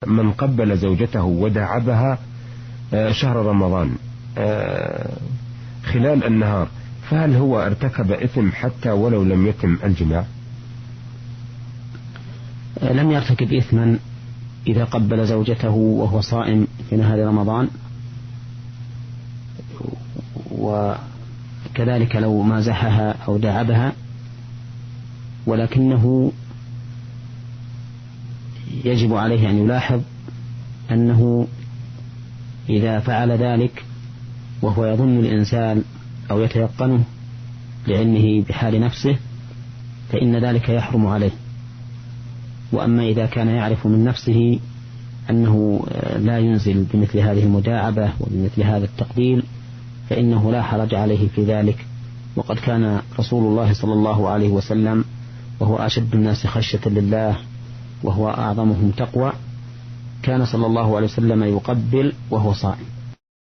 من قبل زوجته وداعبها شهر رمضان خلال النهار، فهل هو ارتكب إثم حتى ولو لم يتم الجماع؟ لم يرتكب إثما إذا قبل زوجته وهو صائم في نهار رمضان، وكذلك لو مازحها أو داعبها، ولكنه يجب عليه أن يلاحظ أنه إذا فعل ذلك وهو يظن الإنسان أو يتيقنه لعلمه بحال نفسه فإن ذلك يحرم عليه. وأما إذا كان يعرف من نفسه أنه لا ينزل بمثل هذه المداعبة وبمثل هذا التقبيل فإنه لا حرج عليه في ذلك. وقد كان رسول الله صلى الله عليه وسلم وهو أشد الناس خشية لله وهو أعظمهم تقوى كان صلى الله عليه وسلم يقبل وهو صائم.